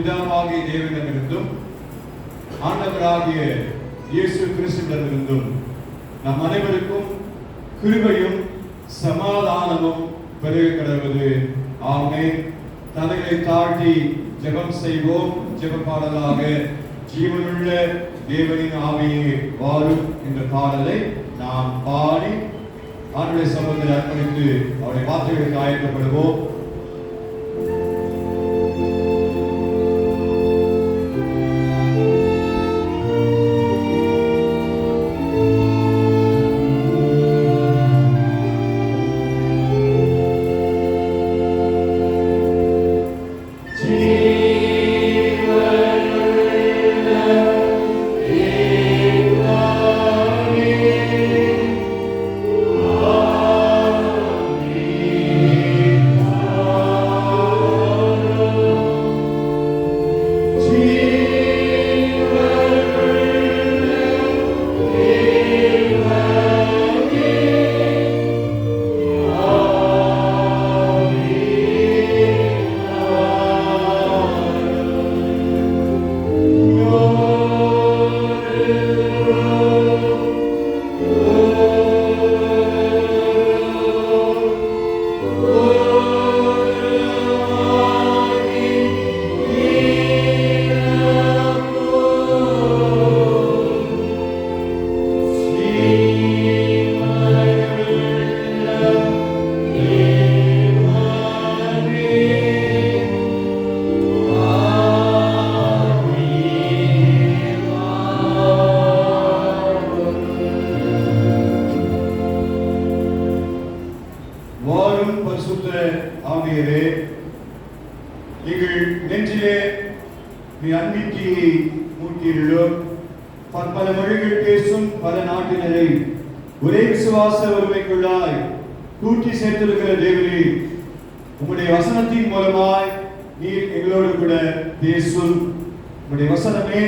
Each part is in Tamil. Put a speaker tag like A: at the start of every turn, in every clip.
A: பிதாவாகிய தேவனிடமிருந்தும் ஆண்டவராகிய இயேசு கிறிஸ்துவிடமிருந்தும் நம் அனைவருக்கும் கிருபையும் சமாதானமும் பெருக கடவுது. ஆமென். தலைகளை தாழ்த்தி ஜெபம் செய்வோம். ஜெப பாடலாக ஜீவனுள்ள தேவனின் ஆவியே வாரும் என்ற பாடலை நாம் பாடி ஆண்டுடைய சமூகத்தில் அர்ப்பணித்து அவருடைய வார்த்தைகளுக்கு ஆயத்தப்படுவோம். ஒரே விசுவாச ஒருமைக்குள்ளாய் கூட்டி சேர்த்திருக்கிற தேவனே, உம்முடைய வசனத்தின் மூலமாய் நீர் எங்களோடு கூட பேசும். உம்முடைய வசனமே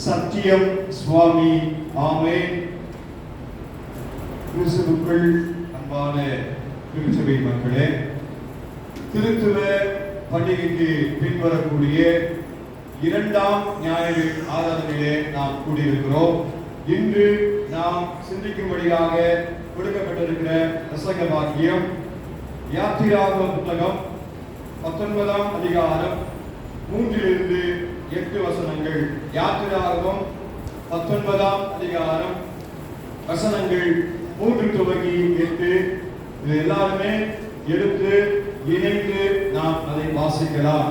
A: சத்தியம் சுவாமி. ஆமென். கிறிஸ்துவுக்குள் அன்பான திருச்சபை மக்களே, திருத்துவ பண்டிகைக்கு பின்வரக்கூடிய இரண்டாம் ஞாயிறு ஆராதனையிலே நாம் கூடியிருக்கிறோம். இன்று நாம் சிந்திக்கும்படியாக கொடுக்கப்பட்டிருக்கிற பிரசங்க வாக்கியம் யாத்திராகம புத்தகம் 19ஆம் அதிகாரம் 3 - 8 வசனங்கள். யாத்திராகமம் 19ஆம் அதிகாரம் வசனங்கள் 3 துவங்கி 8. இது எல்லாருமே எடுத்து இணைந்து நாம் அதை வாசிக்கலாம்.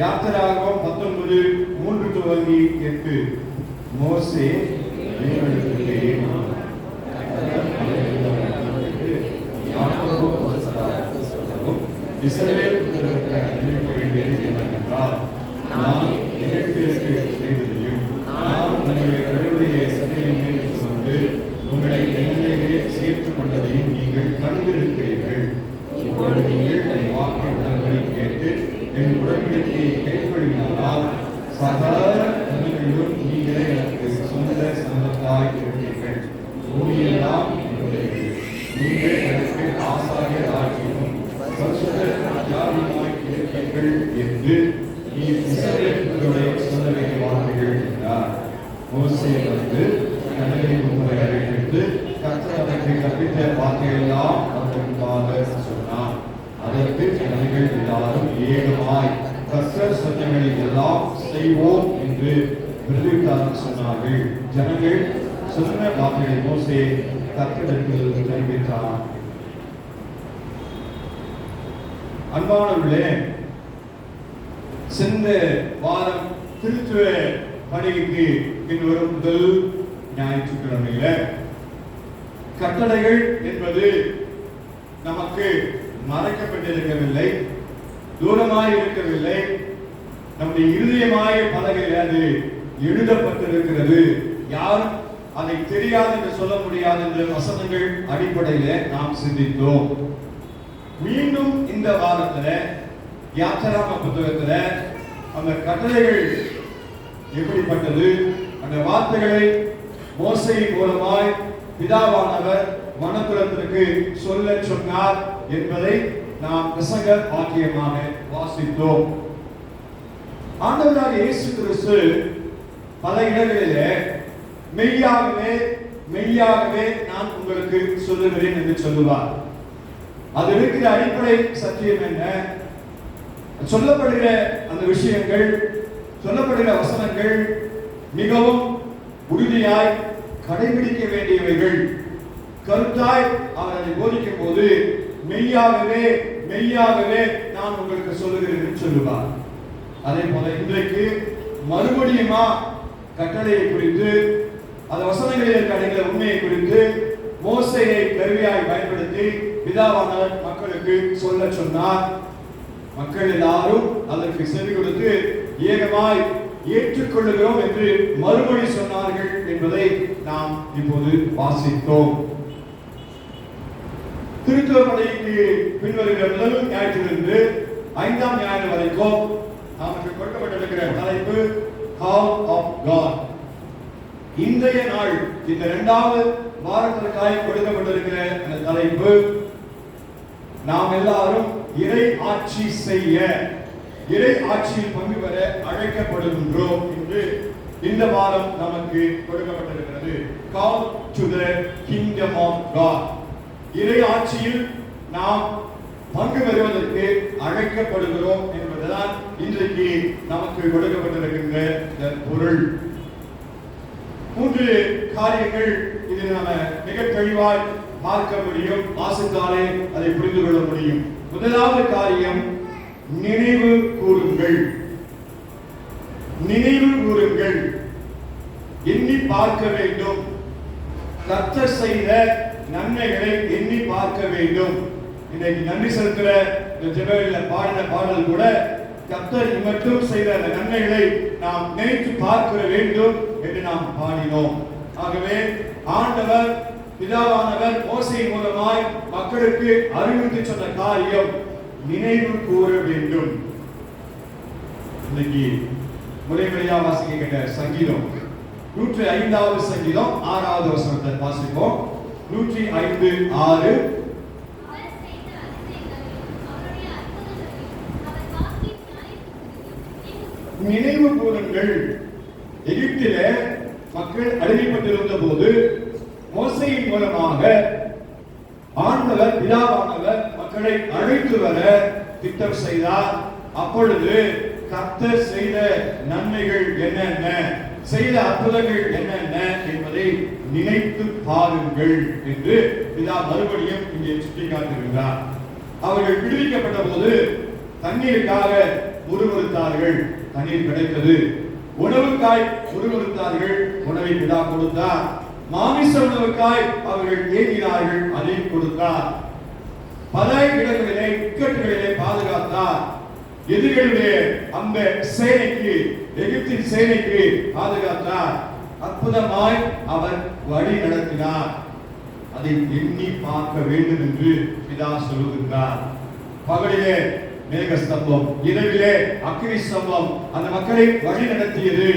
A: யாத்திராகமம் 19 3 துவங்கி 8. மோசே இஸ்ரவேல் நான் செய்ததையும் நான் உங்களுடைய கடவுளுடைய சபையின் மேல் சுமந்து உங்களை என்னிலே சேர்த்துக் கொண்டதையும் நீங்கள் கண்டிருக்கிறீர்கள். இப்பொழுது நீங்கள் என் வாக்கை உடன்படி கேட்டு என் உடன்படிக்கையை கைப்பற்றினால் சகல ஜனங்களிலும் நீங்களே எனக்கு சொந்த சொந்தத்தாய் இருப்பீர்கள். பூமியெல்லாம் நீங்கள் எனக்கு ஆசாரிய ராஜ்யமும் ஜாதியுமாய் இருப்பீர்கள் என்று நீ இஸ்ரவேலுடைய சொல்ல வேண்டிய வார்த்தைகள் என்றார். மோசே வந்து கடலை முறை அறிவித்து கர்த்தர் அதற்கு கற்பித்த வார்த்தையெல்லாம் அவர்களுக்காக சொன்னார். அதற்கு ஜனங்கள் எல்லாரும் ஏகமாய் கர்த்தர் சொன்னதை எல்லாம் செய்வோம் என்று விருதுக்காரர் சொன்னார்கள். ஜனங்கள் சொன்ன வார்த்தைகளை மோசே கர்த்தரிடத்தில் தெரிவித்தார். அன்பானவர்களே, சென்ற வாரம் திருத்துவ பண்டிகைக்கு பின்வரும் முதல் ஞாயிற்றுக்கிழமையில கட்டளைகள் என்பது நமக்கு மறைக்கப்பட்டிருக்கவில்லை, தூரமாய் இருக்கவில்லை, நம்முடைய இருதயமாய பலகையில் அது எழுதப்பட்டிருக்கிறது. யாரும் அதை தெரியாது என்று சொல்ல முடியாது என்ற வசனங்கள் அடிப்படையில நாம் சிந்தித்தோம். மீண்டும் இந்த வாரத்துல யாத்திராகம புத்தகத்துல அந்த கட்டளைகள் எப்படிப்பட்டது, அந்த வார்த்தைகளை மோசேயின் மூலமாய் பிதாவானவர் மனக்குலத்திற்கு சொல்ல சொன்னார் என்பதை நாம் பிரசங்க வாக்கியமாக வாசித்தோம். ஆண்டவராகிய இயேசு கிறிஸ்து பல இடங்களிலே மெய்யாகவே மெய்யாகவே நான் உங்களுக்கு சொல்லுகிறேன் என்று சொல்லுவார். அது இருக்கிற அடிப்படை சத்தியம் என்ன? சொல்லப்படுகிற அந்த விஷயங்கள், சொல்லப்படுகிற வசனங்கள் மிகவும் உறுதியாய் கடைபிடிக்க வேண்டியவைகள். கருத்தாய் அவர் அதை போதிக்கும் போது மெய்யாகவே மெய்யாகவே நான் உங்களுக்கு சொல்லுகிறேன் என்று சொல்லுவார். அதே போல இன்றைக்கு மறுபடியுமா கட்டளையை குறித்து, அந்த வசனங்களில் அடைகிற உண்மையை குறித்து மோசேயை கருவியாய் பயன்படுத்தி பிதாவானவர் மக்களுக்கு சொல்ல சொன்னார். மக்கள் எல்லாரும் அதற்கு செவி கொடுத்து ஏகமாய் ஏற்றுக்கொள்ளுகிறோம் என்று மறுமொழி சொன்னார்கள் என்பதை நாம் இப்போது வாசித்தோம். திருத்துவ படைக்கு பின்வருகிற முதல் ஞாயிற்றிலிருந்து 5ஆம் ஞாயிறு வரைக்கும் நமக்கு கொடுக்கப்பட்டிருக்கிற தலைப்பு Call of God. இன்றைய நாள் இந்த 2வது வாரத்திற்காய் கொடுக்கப்பட்டிருக்கிற அந்த தலைப்பு, நாம் எல்லாரும் இறை ஆட்சி செய்ய, இறை ஆட்சியில் பங்கு பெற அழைக்கப்படுகின்றோம் என்று இந்த வாரம் நமக்கு கொடுக்கப்பட்டிருக்கிறது. Call to the Kingdom of God. இறை ஆட்சியில் நாம் பங்கு பெறுவதற்கு அழைக்கப்படுகிறோம் என்பதுதான் இன்றைக்கு நமக்கு கொடுக்கப்பட்டிருக்கின்ற இந்த பொருள். 3 காரியங்கள் இதில் நாம மிக தெளிவாய் பார்க்க முடியும். வாசித்தாலே அதை புரிந்து கொள்ள முடியும். முதலாவது காரியம், நினைவு கூறுங்கள். நினைவு கூறுங்கள், எண்ணி பார்க்க வேண்டும். கர்த்தர் செய்த நன்மைகளை எண்ணி பார்க்க வேண்டும். இன்னைக்கு நன்றி செலுத்துற ஜெபங்களில் பாடின பாடல் கூட கர்த்தர் மட்டும் செய்த அந்த நன்மைகளை நாம் நினைத்து பார்க்க வேண்டும் என்று நாம் பாடினோம். ஆகவே ஆண்டவர் பிதாவானவர் மோசே மூலமாய் மக்களுக்கு அறிவுறுத்தி சொன்ன காரியம் நினைவு கூற வேண்டும். இன்னைக்கு முறைமுறையா வாசிக்க கேட்ட சங்கீதம் 105வது சங்கீதம் 6வது வசனத்தை வாசிப்போம். 105:6. நினைவு கூறுங்கள். எகிப்திலே மக்கள் அடிமைப்பட்டிருந்த போது மோசேயின் மூலமாக ஆண்டவர் பிதாவானவர் மக்களை அழைத்து வர திட்டம் செய்தார். அப்பொழுது கர்த்தர் செய்த நன்மைகள் என்னென்ன, செய்த அற்புதங்கள் என்னென்ன என்பதை நினைத்து பாருங்கள் என்று பிதா மறுபடியும் இங்கே சுட்டிக்காட்டுகிறார். அவர்கள் விடுவிக்கப்பட்ட போது தண்ணீருக்காக முறுமுறுத்தார்கள், தண்ணீர் கிடைத்தது. உணவுக்காய் முறுமுறுத்தார்கள், உணவை பிதா கொடுத்தார். மாமிச உணவுக்காய் அவர்கள் ஏங்கினார்கள், அதை கொடுத்தார். பல இடங்களிலே இக்கட்டுகளிலே பாதுகாத்தார். எதிரிகளுடைய அந்த சேனைக்கு, எகிப்தின் சேனைக்கு பாதுகாத்தார். அற்புதமாய் அவர் வழி நடத்தினார். அதை எண்ணி பார்க்க வேண்டும் என்று பிதா சொல்லுகின்றார். பகலிலே மேக ஸ்தம்பம், இரவிலே அக்கினி ஸ்தம்பம் அந்த மக்களை வழி நடத்தியது.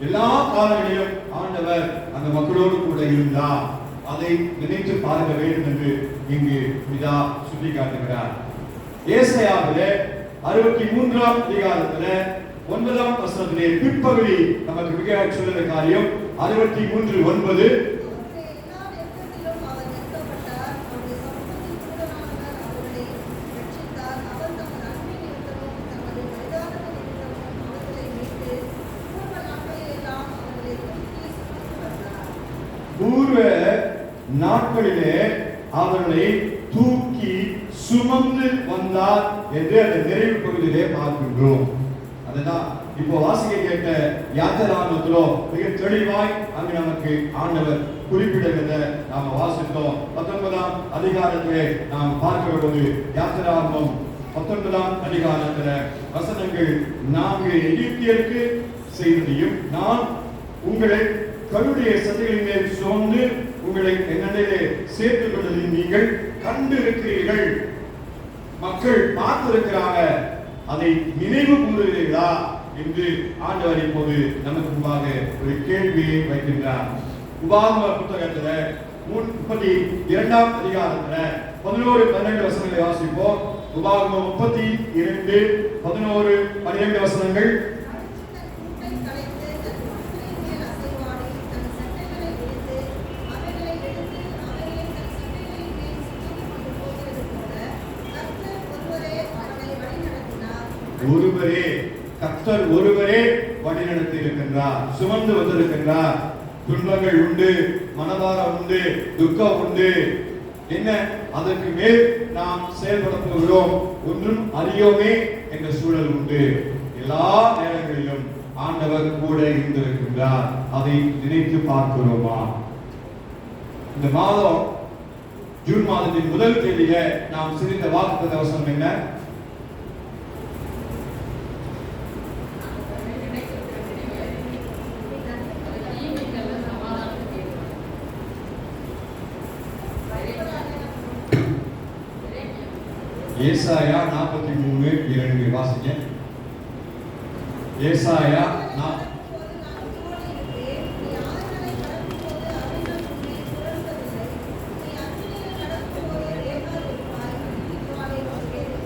A: எல்லா காலங்களிலும் ஆண்டவர் அந்த மக்களோடு கூட இருந்தார். அதை நினைத்து பார்க்க வேண்டும் என்று இங்கு பிதா சுட்டிக்காட்டுகிறார். ஏசாயாவிலே 63ஆம் அதிகாரத்திலே 9ஆம் வசனத்திலே பிற்பகுதி நமக்கு மிக சொல்லுகிற காரியம் 63:9. பூர்வ நாட்களிலே அவர்களை தூக்கி சுமந்து வந்தார் என்று அந்த நிறைவு பகுதியிலே பார்க்கின்றோம். அதுதான் இப்போ வாசிக்க கேட்ட யாத்திராகமத்திலோ மிக தெளிவாய் அங்கு நமக்கு ஆண்டவர் குறிப்பிடுகிறத நாம் வாசித்தோம். 19ஆம் அதிகாரத்திலே நாம் பார்க்கிற போது யாத்திராகமம் 19ஆம் அதிகாரத்தில் வசனங்கள் 4 எகிப்தியருக்கு செய்ததையும், நான் உங்களை கருடைய சதைகளின் மேல் சுமந்து உங்களை என்னிலே சேர்த்துக் கொண்டதை நீங்கள் கண்டிருக்கிறீர்கள். மக்கள் பார்த்திருக்கிறாங்க, அதை நினைவு கூறுகிறீர்களா என்று ஆண்டவர் இப்போது நமக்கு முன்பாக ஒரு கேள்வியை வைக்கின்றார். உபாகம புத்தகத்தில் 32ஆம் அதிகாரத்தில் 11-12 வசனங்களை வாசிப்போம். உபாகமம் 32 11 12 வசனங்கள். ஒருவரே கர்த்தர் ஒருவரே வழி நடத்தி இருக்கின்றார், சுமந்து வந்திருக்கின்றார். துன்பங்கள் உண்டு, மனபாரம் உண்டு, துக்கம் உண்டு. என்ன அதற்கு மேல் நாம் செயல்பட போகிறோம், ஒன்றும் அறியோமே என்ற சூழல் உண்டு. எல்லா நேரங்களிலும் ஆண்டவர் கூட இருந்திருக்கின்றார். அதை நினைத்து பார்க்கிறோமா? இந்த மாதம் ஜூன் மாதத்தின் முதல் தேதியில நாம் சிரித்த வாக்குத்தத்த வசனம் என்ன? ஏசாயா 43:2 வாசிங்க. ஏசாயா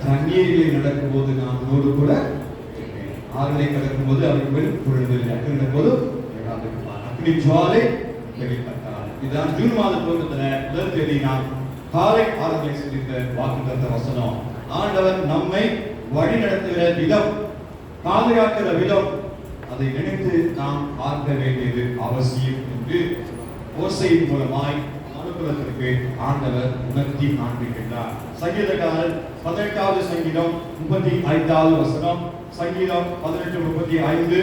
A: தண்ணீரிலே நடக்கும்போது நான் உன்னோடு கூட இருப்பேன், ஆறுகளை கடக்கும்போது அவர்கள் பொழுதில் நடக்கும்போது அக்னி ஜுவாலை வெளிப்பட்டார். இதுதான் ஜூன் மாத துவக்கத்துல முதல் தேதி நாம் காலை ஆறுகளை சிந்தித்த வாக்குத்தத்த வசனம். ஆண்டவர் நம்மை வழி நடத்துகிற விதம், பாதுகாக்கிற விதம், அதை நினைத்து நாம் பார்க்க வேண்டியது அவசியம் என்று ஓசையின் மூலமாய் மனுக்குலத்திற்கு ஆண்டவர் உணர்த்தி காண்பிக்கின்றார். சங்கீதக்காரர் 18வது சங்கீதம் 35வது வசனம். சங்கீதம் 18:35.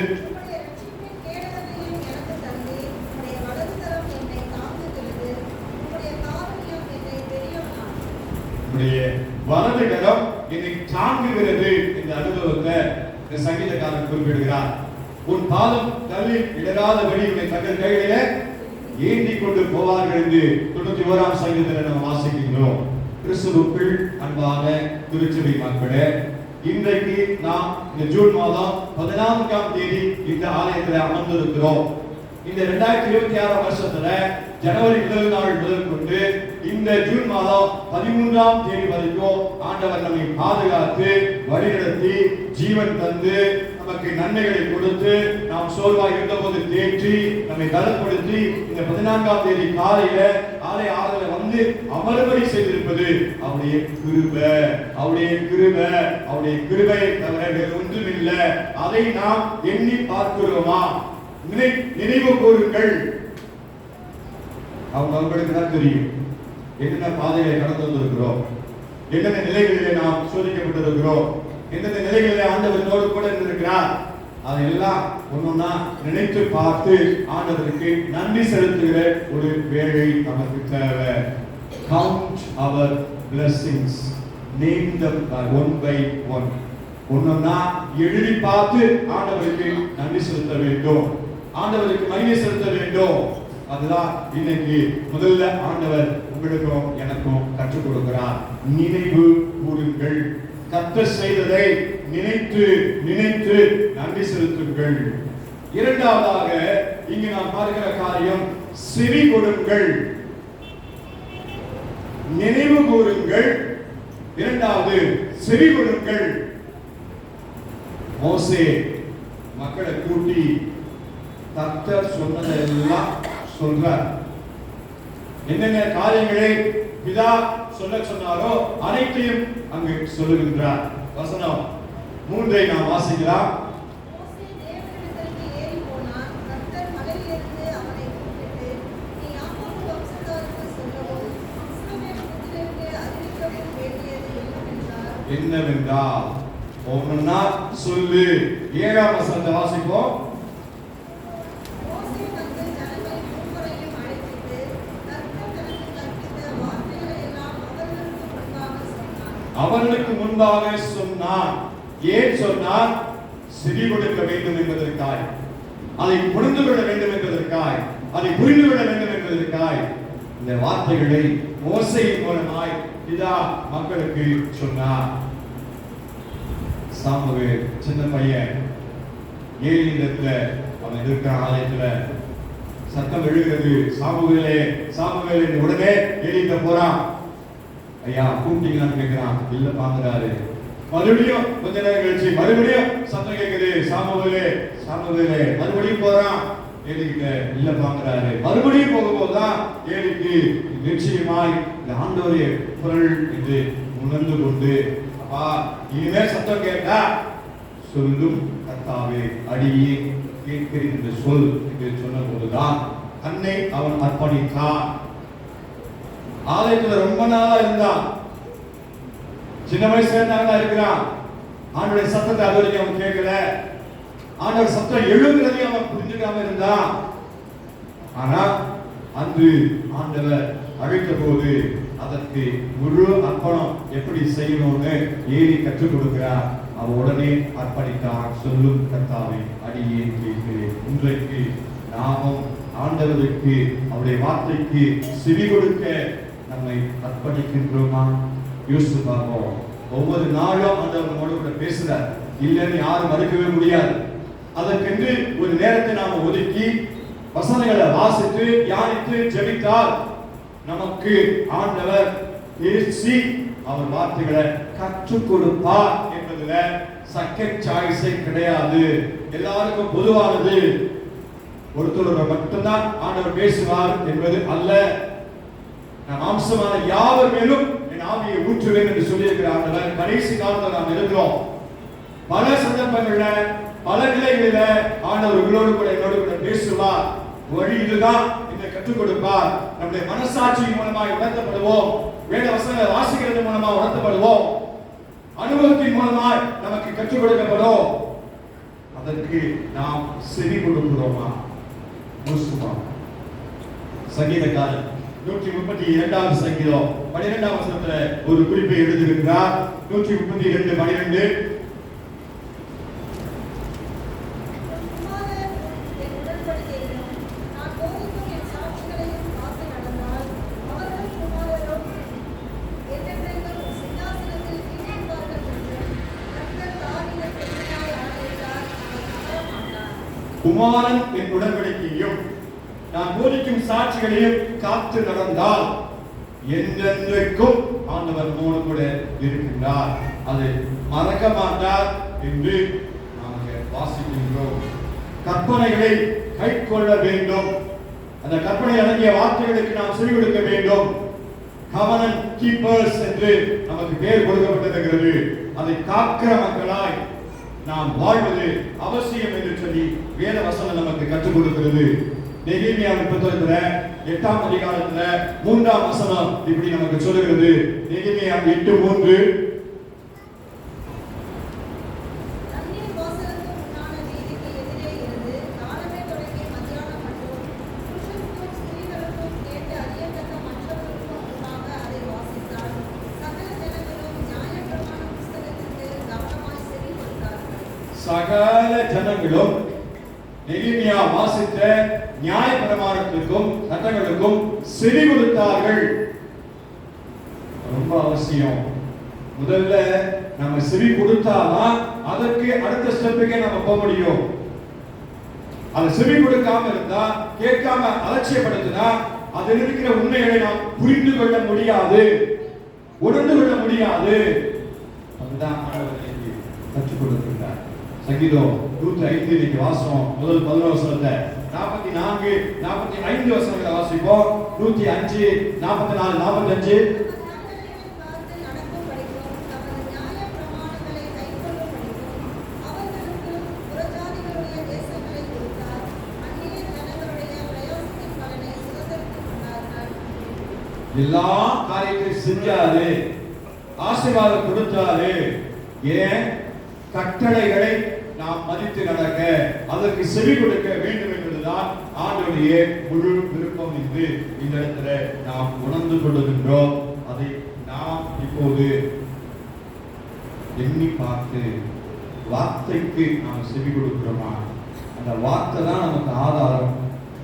A: வலது கரம் என்னை தாங்குகிறது என்ற அனுபவத்தை இந்த சங்கீதக்காரன் குறிப்பிடுகிறார். உன் பாதம் கல்லில் இடராதபடி உன்னை தங்கள் கைகளிலே ஏந்தி கொண்டு போவார்கள் என்று 91ஆம் சங்கீதத்தில் நாம் வாசிக்கின்றோம். கிறிஸ்துவுக்குள் அன்பான திருச்சபை மக்களே, இன்றைக்கு நாம் இந்த ஜூன் மாதம் 14ஆம் தேதி இந்த ஆலயத்தில் அமர்ந்திருக்கிறோம். இந்த 2026 வருஷத்துல ஜனவரி 1 நாள் முதல் கொண்டு இந்த ஜூன் மாதம் 13ஆம் தேதி வரைக்கும் ஆண்டவர் நம்மை பாதுகாத்து வழிநடத்தி ஜீவன் தந்து நமக்கு நன்மைகளை கொடுத்து நாம் சோர்வாக இருந்தபோது தேற்றி நம்மை பலப்படுத்தி இந்த 14ஆம் தேதி காலையில ஆலய ஆறுதல வந்து அமர்வரை செய்திருப்பது அவருடைய கிருபை, அவருடைய கிருபை, அவருடைய கிருபையை தவிர வேறு ஒன்றும் இல்லை. அதை நாம் எண்ணி பார்க்கிறோமா? நினைவு கூறுங்கள். அவங்களுக்கு தான் தெரியும் என்னென்ன பாதைகளை கடந்து வந்திருக்கிறோம், என்னென்ன நிலைகளிலே நாம் சோதிக்கப்பட்டிருக்கிறோம், எந்தெந்த நிலைகளிலே ஆண்டவரோடு கூட இருந்திருக்கிறார். அதையெல்லாம் ஒன்னொன்னா நினைத்து பார்த்து ஆண்டவருக்கு நன்றி செலுத்துகிற ஒரு வேலை நமக்கு தேவை. Count our blessings, name them one by one. ஒன்னொன்னா எழுதி பார்த்து ஆண்டவருக்கு நன்றி செலுத்த வேண்டும், ஆண்டவருக்கு மகிமை செலுத்த வேண்டும். அதுதான் இன்னைக்கு முதல்ல ஆண்டவர் உங்களுக்கும் எனக்கும் கற்றுக் கொடுக்கிறார். நினைவு கூறுங்கள், கர்த்தர் செய்ததை நினைத்து நினைத்து நன்றி செலுத்துங்கள். இரண்டாவதாக இங்கு நாம் பார்க்கிற காரியம் செவி கொடுங்கள். நினைவு கூறுங்கள், இரண்டாவது செவி கொடுங்கள். மோசே மக்களை கூட்டி கர்த்தர் சொன்னதெல்லாம் சொல்றார். என்னென்ன காரியங்களை பிதா சொல்ல சொன்னாரோ அனைத்தையும் அங்கு சொல்லுகின்றார். வசனம் 3 நாம் வாசிக்கலாம். என்னவென்றால் ஒவ்வொன்னா சொல்லு. 7ஆம் வசனத்தை வாசிப்போம். அவர்களுக்கு முன்பாக சொன்னார். ஏன் சொன்னார்? செவி கொடுக்க வேண்டும் என்பதற்காய், அதை புரிந்து கொள்ள வேண்டும் என்பதற்காய், அதை புரிந்து கொள்ள வேண்டும் என்பதற்காய் இந்த வார்த்தைகளை மோசேயின் மூலமாய் பிதா மக்களுக்கு சொன்னார். சாமுவேல் சின்ன பையன், ஏலியிடத்துல அவன் இருக்கிற ஆலயத்துல சத்தம் எழுகிறது. சாமுவேலே சாமுவேலே உடனே ஏலியிட்ட போறான். ஐயா கூப்பிட்டீங்களான்னு கேட்கிறான். இல்ல பாக்குறாரு. மறுபடியும் கொஞ்ச நேரம் கழிச்சு மறுபடியும் சத்தம் கேட்குது. சாமுவேலே சாமுவேலே. மறுபடியும் போறான் ஏலிகிட்ட. இல்ல பாக்குறாரு. மறுபடியும் போகும்போதுதான் ஏலிக்கு நிச்சயமாய் இந்த ஆண்டவருடைய குரல் என்று உணர்ந்து கொண்டு, அப்பா இனிமே சத்தம் கேட்டா சொல்லும் கர்த்தாவே அடியே கேட்கிறேன் என்று சொல் என்று சொன்ன போதுதான் தன்னை அவன் அர்ப்பணித்தான். ஆலயத்துல ரொம்ப நாளா இருந்தான். சின்ன வயசுல இருந்தாங்க இருக்கிறான். ஆண்டவருடைய சத்தத்தை அது வரைக்கும் அவன் கேட்கல. ஆண்டவர் சத்தம் எழுதுறதையும் அவன் புரிஞ்சுக்காம இருந்தான். ஆனா அன்று ஆண்டவர் அழைத்த போது அதற்கு முழு அர்ப்பணம் எப்படி செய்யணும்னு ஏறி கற்றுக் கொடுக்கிறார். அவன் உடனே அர்ப்பணித்தான். சொல்லும் கர்த்தாவே அடியே கேட்கிறேன். இன்றைக்கு நாமும் ஆண்டவருக்கு அவருடைய வார்த்தைக்கு செவி கொடுக்க நம்மை அர்ப்பணிக்கின்றோமா? யோசித்து பார்ப்போம். ஒவ்வொரு நாளும் ஆண்டவர் நம்மோடு கூட பேசுறார். இல்லைன்னு யாரும் மறுக்கவே முடியாது. அதற்கென்று ஒரு நேரத்தை நாம ஒதுக்கி வசனங்களை வாசித்து தியானித்து ஜெபித்தால் நமக்கு ஆண்டவர் பேசி அவர் வார்த்தைகளை கற்றுக் கொடுப்பார் என்பதுல செகண்ட் சாய்ஸே கிடையாது. எல்லாருக்கும் பொதுவானது. ஒருத்தரோட மட்டும்தான் ஆண்டவர் பேசுவார் என்பது அல்ல. நாம் மாம்சமான யாவர் மேலும் என் ஆவியை ஊற்றுவேன் என்று சொல்லியிருக்கிற ஆண்டவர் கடைசி காலத்தில் நாம் இருக்கிறோம். பல சந்தர்ப்பங்கள்ல பல நிலைகளில ஆண்டவர் உங்களோடு கூட என்னோடு கூட பேசுவார். வழி இதுதான் இதை கற்றுக் கொடுப்பார். நம்முடைய மனசாட்சியின் மூலமாக உணர்த்தப்படுவோம். வேத வசனங்களை வாசிக்கிறது மூலமாக உணர்த்தப்படுவோம். அனுபவத்தின் மூலமாக நமக்கு கற்றுக் கொடுக்கப்படும். அதற்கு நாம் செவி கொடுக்கிறோமா? சங்கீதக்காரன் 132வது சங்கீதம் 12வது வசனத்துல ஒரு குறிப்பை எழுதியிருக்கிறார். 132:12 குமாரன் என் உடன்படிக்கையும் நான் போதிக்கும் சாட்சிகளையும் காத்து நடந்தால் என்றென்றைக்கும் ஆண்டவர் நம்மோடு கூட இருக்கின்றார். அதை மறக்க மாட்டார் என்று நாங்கள் வாசிக்கின்றோம். கற்பனைகளை கை கொள்ள வேண்டும். அந்த கற்பனை அடங்கிய வார்த்தைகளுக்கு நாம் சொல்லிக் கொடுக்க வேண்டும். கவனன் கீப்பர்ஸ் என்று நமக்கு பெயர் கொடுக்கப்பட்டிருக்கிறது. அதை காக்கிற மக்களாய் நாம் வாழ்வது அவசியம் என்று சொல்லி வேத வசனம் நமக்கு கற்றுக் கொடுக்கிறது. நெகேமியாவின் புத்தகத்துல 8ஆம் அதிகாரத்துல 3ஆம் வசனம் இப்படி நமக்கு சொல்லுகிறது. நெகேமியா 8:3 சகல ஜனங்களும் நெகேமியா வாசித்த நியாய பிரமாணத்திற்கும் சட்டங்களுக்கும் செவி கொடுத்தார்கள். ரொம்ப அவசியம். முதல்ல நம்ம செவி கொடுத்தாதான் அதற்கு அடுத்த ஸ்டெப்புக்கே நம்ம போக முடியும். அதை செவி கொடுக்காம இருந்தா, கேட்காம அலட்சியப்படுத்தினா அதில் இருக்கிற உண்மைகளை நாம் புரிந்து கொள்ள முடியாது, உணர்ந்து கொள்ள முடியாது. அதுதான் கற்றுக் கொடுக்கின்றார். சங்கீதம் 105 இன்னைக்கு வாசம் முதல் 11 வசனத்தை 44 45 வசனங்களை வாசிப்போம். 105 44 45 எல்லா காரியத்தையும் செஞ்சாரு, ஆசீர்வாதம் கொடுத்தாரு. ஏன்? கட்டளைகளை நாம் மதித்து நடக்க, அதற்கு செவி கொடுக்க வேண்டும் என்பதுதான் ஆண்டவருடைய முழு விருப்பம் என்று இந்த இடத்துல நாம் உணர்ந்து கொள்ளுகின்றோம். அதை நாம் இப்போது எண்ணி பார்த்து வார்த்தைக்கு நாம் செவி கொடுக்கிறோமா? அந்த வார்த்தை தான் நமக்கு ஆதாரம்,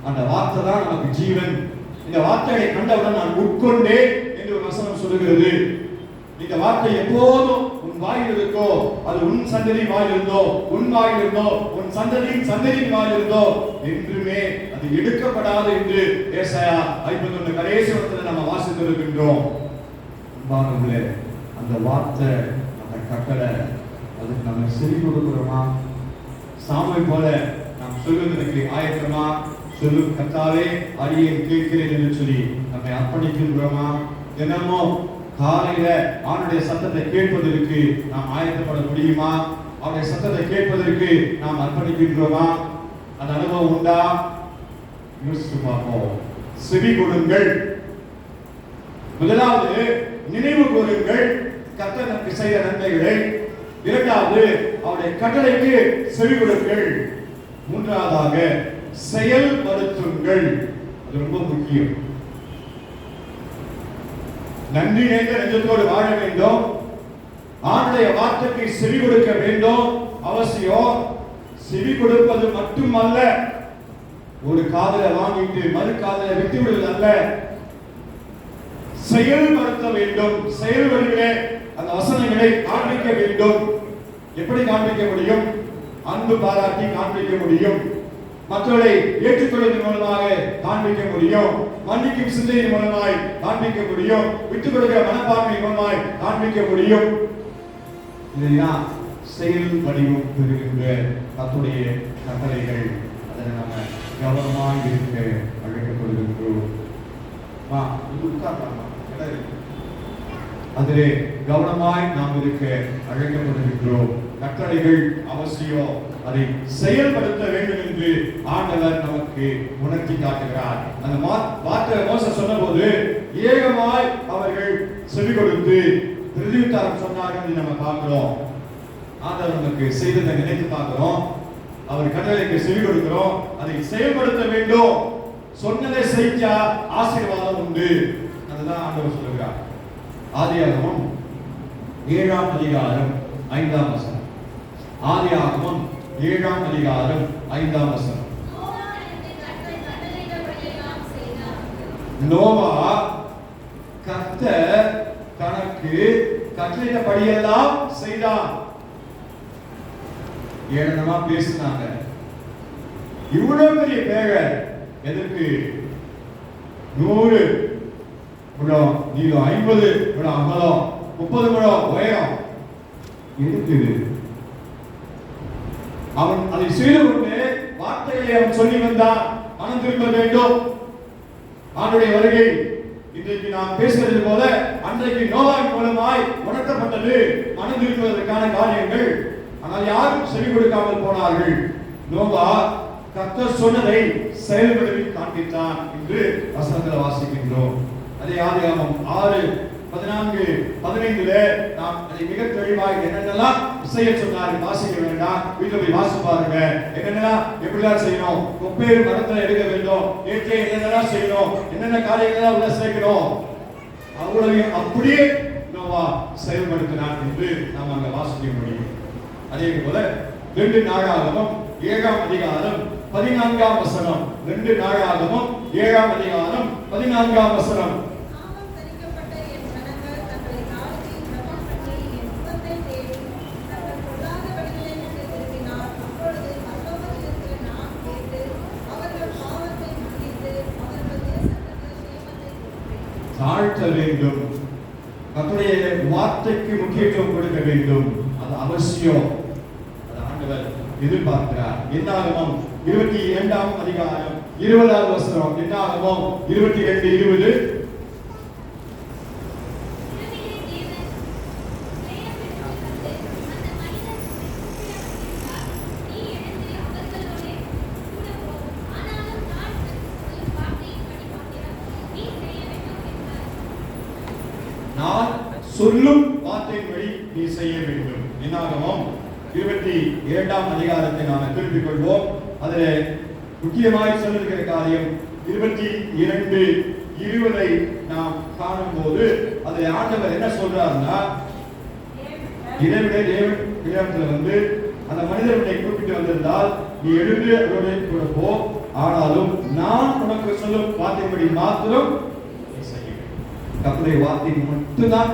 A: அந்த வார்த்தை தான் நமக்கு ஜீவன். இந்த வார்த்தையை கண்டவுடன் நான் உட்கொண்டேன் என்று ஒரு வசனம் சொல்லுகிறது. இந்த வார்த்தை எப்போதும் உன் வாயில் இருக்கோ, அது உன் சந்ததி வாயில் இருந்தோ, உன் வாயில் இருந்தோ, உன் சந்ததியின் சந்ததியின் வாயில் இருந்தோ, என்றுமே அது எடுக்கப்படாது என்று ஏசாயா 51 கடைசி வசனத்தில் நம்ம வாசித்து இருக்கின்றோம். வானங்களே, அந்த வார்த்தை, அந்த கட்டளை, அதுக்கு நம்ம செவி கொடுக்கிறோமா? சாமுவேல் போல நாம் சொல்லுவதற்கு ஆயத்தமா? சொல்லும் கர்த்தாவே, அடியேன் கேட்கிறேன் என்று சொல்லி நம்மை அர்ப்பணிக்கின்றோமா? தினமும் காலையில அவனுடைய சத்தத்தை கேட்பதற்கு நாம் ஆயத்தப்பட முடியுமா? அவருடைய சத்தத்தை கேட்பதற்கு நாம் அர்ப்பணிக்கின்றோமா? அந்த அனுபவம் உண்டா? யோசித்து பார்ப்போம். செவி கொடுங்கள். முதலாவது நினைவு கூறுங்கள் கர்த்தர் நமக்கு செய்த நன்மைகளை. இரண்டாவது அவருடைய கட்டளைக்கு செவி கொடுங்கள். மூன்றாவதாக செயல்படுத்துங்கள். அது ரொம்ப முக்கியம். நன்றி நிறைந்த நெஞ்சத்தோடு வாழ வேண்டும். ஆண்டுடைய வார்த்தைக்கு செவி கொடுக்க வேண்டும், அவசியம். செவி கொடுப்பது மட்டுமல்ல, ஒரு காதலை வாங்கிட்டு மறு காதலை விட்டு விடுவது அல்ல, செயல்படுத்த வேண்டும். செயல்வழியிலே அந்த வசனங்களை காண்பிக்க வேண்டும். எப்படி காண்பிக்க முடியும்? அன்பு பாராட்டி காண்பிக்க முடியும். மற்றவர்களை ஏற்றுக்கொள்வதன் மூலமாக காண்பிக்க முடியும். மன்னிக்கும் சிந்தையின் மூலமாய் காண்பிக்க முடியும். விட்டுக் கொடுக்கிற மனப்பான்மை மூலமாய் காண்பிக்க முடியும். இதுதான் செயல் வடிவம் பெறுகின்ற கர்த்தருடைய கட்டளைகள். அதை நம்ம கவனமாக இருக்க அழைக்கப்படுகின்றோம். அதிலே கவனமாய் நாம் இருக்க அழைக்கப்படுகின்றோம். கட்டளைகள் அவசியம். அதை செயல்படுத்த வேண்டும் என்று ஆண்டவர் நமக்கு உணர்த்தி காட்டுகிறார். அந்த வார்த்தை மோசே சொன்னபோது ஏகமாய் அவர்கள் செவி கொடுத்து பிரதியுத்தரம் சொன்னார்கள் என்று நம்ம பார்க்கிறோம். ஆண்டவர் நமக்கு செய்ததை நினைத்து பார்க்கிறோம். அவர் கட்டளைக்கு செவி கொடுக்கிறோம். அதை செயல்படுத்த வேண்டும். சொன்னதை செய்யா ஆசீர்வாதம் உண்டு. அதுதான் ஆண்டவர் சொல்லுகிறார். ஆதியாகமம் 7ஆம் அதிகாரம் 5ஆம் வசனம். ஆதியாகமம் 7ஆம் அதிகாரம் 5ஆம் வசனம். நோவா கர்த்தர் தனக்கு கட்டளையிட்டபடியெல்லாம் செய்தான். ஏனமா பேசினாங்க. இவ்வளவு பெரிய பேர் எதற்கு? 100 முழம் நீளம், 50 முழம் அகலம், 30 முழம் உயரம். எதுக்கு? அவன் அதை செய்து கொண்டு வார்த்தைகளை அவன் சொல்லி வந்தான். மனம் திரும்ப வேண்டும். ஆண்டுடைய வருகை இன்றைக்கு நாம் பேசுவது போல அன்றைக்கு நோவாவின் மூலமாய் உணர்த்தப்பட்டது மனம் திரும்புவதற்கான காரியங்கள். ஆனால் யாரும் செவி கொடுக்காமல் போனார்கள். நோவா கர்த்தர் சொன்னதை செயல்படுத்தி காண்பித்தான் என்று வசனத்தில் வாசிக்கின்றோம். அதே ஆதியாகமம் 6:14-15 நாம் அதை மிக தெளிவாக என்னென்னலாம் செய்ய சொன்னார்கள். வாசிக்க வேண்டாம், வீட்டில் போய் வாசி பாருங்க. என்னென்னலாம் எப்படிலாம் செய்யணும், கொப்பேறு மரத்தில் எடுக்க வேண்டும், ஏற்கே என்னென்னலாம் செய்யணும், என்னென்ன காரியங்கள்லாம் உள்ள சேர்க்கணும், அவ்வளவு அப்படியே நோவா செயல்படுத்தினார் என்று நாம் அங்க வாசிக்க முடியும். அதே போல 2 நாளாகமம் 7ஆம் அதிகாரம் 14ஆம் வசனம். 2 நாளாகமம் 7ஆம் அதிகாரம் 14ஆம் வசனம். தாழ்த்த வேண்டும். கர்த்தருடைய வார்த்தைக்கு முக்கியத்துவம் கொடுக்க வேண்டும். அது அவசியம். அது ஆண்டவர் எதிர்பார்க்கிறார். என்னாகமம் 22ஆம் அதிகாரம் 20ஆவது வசனம். என்னாகமம் 22:20. நான் சொல்லும் வார்த்தையின்படி நீ செய்ய வேண்டும். என்னாகமம் 22ஆம் அதிகாரத்தை நாம் திருப்பிக் கொள்வோம். அதில் முக்கியமாய் சொல்லுகிற காரியம் 22:20 நாம் காணும்போது அதில் ஆண்டவர் என்ன சொல்றாருன்னா, இறைவனே தேவன் வந்து அந்த மனிதனை கூப்பிட்டு வந்திருந்தால் நீ எழுந்து அவரோடு கூட போ, ஆனாலும் நான் உனக்கு சொல்லும் வார்த்தையின்படி மாத்திரம் செய்ய வேண்டும். கர்த்தருடைய வார்த்தை மட்டும்தான்,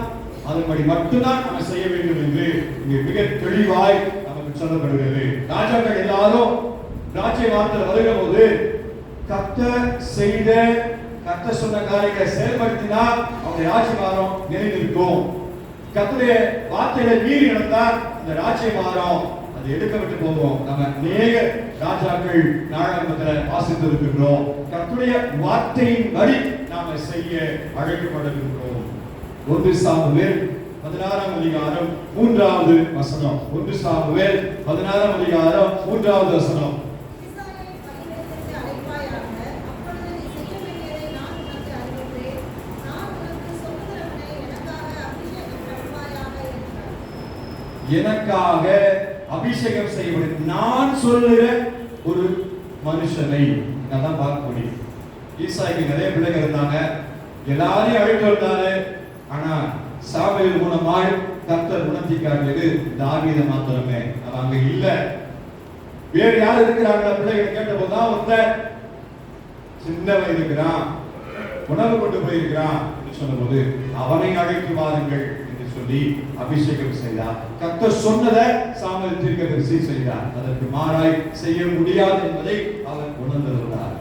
A: அதன்படி மட்டும்தான் நம்ம செய்ய வேண்டும் என்று இங்கே மிக தெளிவாய் நமக்கு சொல்லப்படுகிறது. ராஜாக்கள் எல்லாரும் ராஜ்ய வார்த்தை வருகிற போது கர்த்தர் கர்த்தர் சொன்ன காரியங்களை செயல்படுத்தினா அவருடைய ஆசீர்வாதம் நிலைநிற்கும். கர்த்தருடைய வார்த்தைகளை மீறி நடந்தால் அந்த ராஜ்யபாரம் அது எடுக்கப்பட்டு போகும். நம்ம அநேக ராஜாக்கள் நாடாளுமன்றத்தில் வாசித்திருக்கின்றோம். கர்த்தருடைய வார்த்தையின் வழி நாம செய்ய அழைக்கப்படுகின்றோம். 1 சாமுவேல் 16ஆம் அதிகாரம் 3வது வசனம். 1 சாமுவேல் 16ஆம் அதிகாரம் 3வது வசனம். எனக்காக அபிஷேகம் செய்யப்படும் நான் சொல்லுற ஒரு மனுஷனை நான் பார்க்க முடியும். ஈசாய்க்கு நிறைய பிள்ளைங்க இருந்தாங்க, எல்லாரையும் அழைத்து வந்தாரு. ஆனா சாமுவேல் மூலமாய் கர்த்தர் உணர்த்தி காட்டியது தாவீதை மாத்திரமே. அவன் அங்க இல்ல. வேறு யார் இருக்கிறாங்க பிள்ளைகளை கேட்ட போதுதான் ஒருத்தன் சின்னவன் இருக்கிறான், உணவு கொண்டு போயிருக்கிறான் சொன்னபோது அவனை அழைத்து வாருங்கள் என்று சொல்லி அபிஷேகம் செய்தார். கர்த்தர் சொன்னதை சாமுவேல் தீர்க்கதரிசி செய்தார். அதற்கு மாறாய் செய்ய முடியாது என்பதை அவர் உணர்ந்திருந்தார்.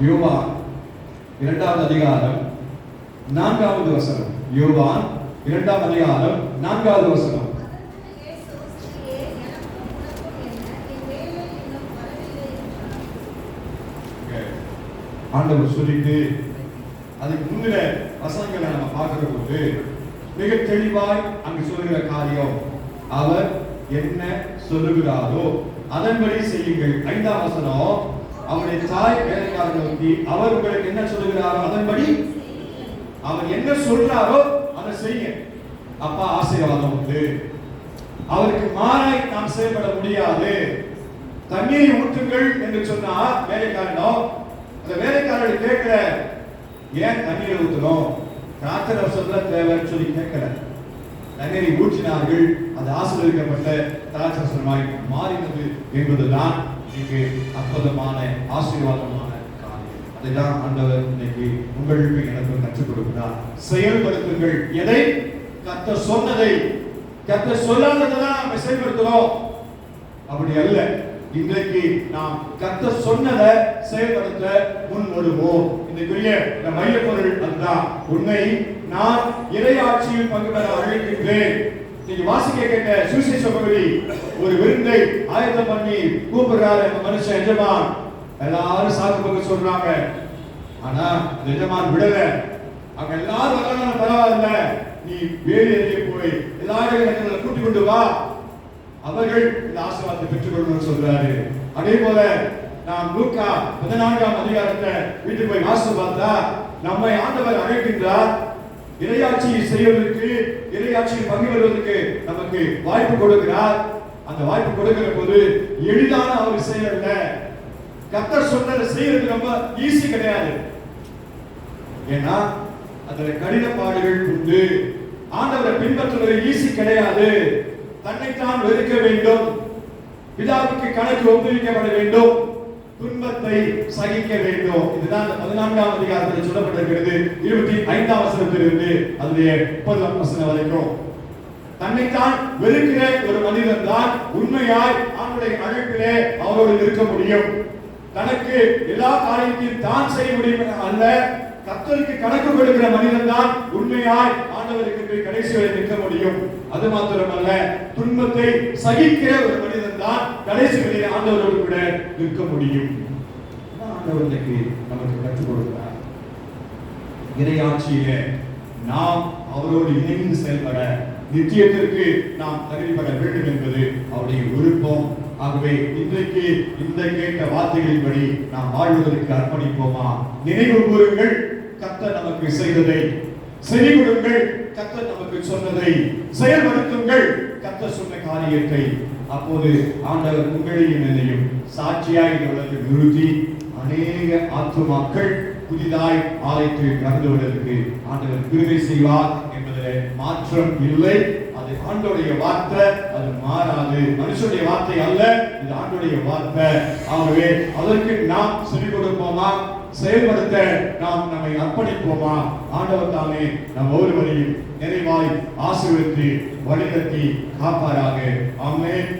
A: யோவான் 2ஆம் அதிகாரம் 4வது வசனம். யோவான் 2ஆம் அதிகாரம் 4வது வசனம். ஆண்டவர் சொல்லிட்டு அதுக்கு முன்னில வசனங்களை நம்ம பார்க்கிற போது மிக தெளிவாய் அங்கு சொல்லுகிற காரியம், அவர் என்ன சொல்லுகிறாரோ அதன்படி செய்யுங்கள். 5ஆம் வசனம், அவருடைய தாய் வேலைக்காரரை நோக்கி அவர் உங்களுக்கு என்ன சொல்லுகிறாரோ அதன்படி அவர் என்ன சொல்றாரோ அதை செய்ய. அப்பா ஆசீர்வாதம் உண்டு. அவருக்கு மாறாய் நாம் செயல்பட முடியாது. தண்ணீரை ஊற்றுங்கள் என்று சொன்னா வேலைக்காரனோ அந்த வேலைக்காரரை கேட்கல, ஏன் தண்ணீரை ஊற்றணும், ராத்திரி அவசரத்துல தேவைன்னு சொல்லி கேட்கல. தண்ணீரை ஊற்றினார்கள், அது ஆசீர்வதிக்கப்பட்ட திராட்சரசமாய் மாறினது என்பதுதான் இங்கு அற்புதமான ஆசீர்வாதமான காரியம். அதைதான் ஆண்டவர் இன்னைக்கு உங்களுக்கு எனக்கு கற்றுக் கொடுக்கிறார். செயல்படுத்துங்கள். எதை? கர்த்தர் சொன்னதை. கர்த்தர் சொல்லாததான் நம்ம செயல்படுத்துறோம். அப்படி அல்ல. இன்றைக்கு நாம் கர்த்தர் சொன்னதை செயல்படுத்த முன் வருவோம். இன்றைக்குரிய மையப்பொருள் அதுதான். உண்மை, நான் இறையாட்சியில் பங்கு பெற அழைக்கின்றேன். நீங்க வாசிக்க கேட்ட சுவிசேஷ பகுதி, ஒரு விருந்தை ஆயத்தம் பண்ணி கூப்பிடுறாரு அந்த மனுஷன் எஜமான். எல்லாரும் சாக்கு பங்கு சொல்றாங்க. ஆனா எஜமான் விடல. அவங்க எல்லாரும் வரலாம், பரவாயில்ல, நீ வேறு எதிரே போய் எல்லாரும் கூட்டி கொண்டு வா, அவர்கள் இந்த ஆசீர்வாதத்தை பெற்றுக்கொள்ளணும்னு சொல்றாரு. அதே போல நாம் லூக்கா 14ஆம் அதிகாரத்தை வீட்டுக்கு போய் வாசித்து பார்த்தா நம்மை ஆண்டவர் அழைக்கின்றார். இறையாட்சியை செய்வதற்கு, இறையாட்சியில் பங்கு பெறுவதற்கு நமக்கு வாய்ப்பு கொடுக்கிறார். அந்த வாய்ப்பு கொடுக்கிற போது எளிதான அவர் செய்யல. கர்த்தர் சொன்னதை செய்யறது ரொம்ப ஈஸி கிடையாது. ஏன்னா அதுல கடின பாடுகள் உண்டு. ஆண்டவரை பின்பற்றுவது ஈஸி கிடையாது. தன்னைத்தான் வெறுக்க வேண்டும், பிதாவுக்கு கணக்கு ஒப்புவிக்கப்பட வேண்டும், துன்பத்தை சகிக்க வேண்டும். இதுதான் 14ஆம் அதிகாரத்தில் சொல்லப்பட்டிருக்கிறது. 25ஆம் வசனத்திலிருந்து அதுடைய 30ஆம் வசனம் வரைக்கும். தன்னைத்தான் வெறுக்கிற ஒரு மனிதன் தான் உண்மையாய் ஆண்டவருடைய அழைப்பிலே அவரோடு இருக்க முடியும். தனக்கு எல்லா காரியத்தையும் தான் செய்ய முடியும் அல்ல, கர்த்தருக்கு கணக்கு கொடுக்கிற மனிதன் தான் உண்மையாய் ஆண்டவருக்கு கடைசி வரை நிற்க முடியும். அது மாத்திரமல்ல, துன்பத்தை சகிக்கிற ஒரு மனிதன் தான் கடைசி வரை ஆண்டவரோடு கூட நிற்க முடியும். ஆண்டவர் இன்னைக்கு நமக்கு கற்றுக் கொடுக்கிறார். இறையாட்சியிலே நாம் அவரோடு இணைந்து செயல்பட, நித்தியத்திற்கு நாம் தகுதிப்பட வேண்டும் என்பது அவருடைய விருப்பம். ஆகவே இன்றைக்கு இந்த கேட்ட வார்த்தைகளின்படி நாம் வாழ்வதற்கு அர்ப்பணிப்போமா? நினைவு கூறுங்கள் கர்த்தர் நமக்கு செய்ததை, செவி கொடுங்கள் கர்த்தர் நமக்கு சொன்னதை, செயல்படுத்துங்கள் கர்த்தர் சொன்ன காரியத்தை. அப்போது ஆண்டவர் உங்களையும் என்னையும் சாட்சியாய் இந்த உலகத்தில் நிறுத்தி அநேக ஆத்துமாக்கள் புதிதாய் ஆலயத்தில் நடந்துவதற்கு ஆண்டவர் கிருபை செய்வார் என்பதில் மாற்றம் இல்லை. அது ஆண்டவருடைய வார்த்தை, அது மாறாது. மனுஷனுடைய வார்த்தை அல்ல, இது ஆண்டவருடைய வார்த்தை. ஆகவே அதற்கு நாம் செவி கொடுப்போமா? செயல்படுத்த நாம் நம்மை அர்ப்பணிப்போமா? ஆண்டவர் தானே நம் ஒவ்வொருவரையும் நிறைவாய் ஆசீர்வதித்து வழிநடத்தி காப்பாராக. ஆமென்.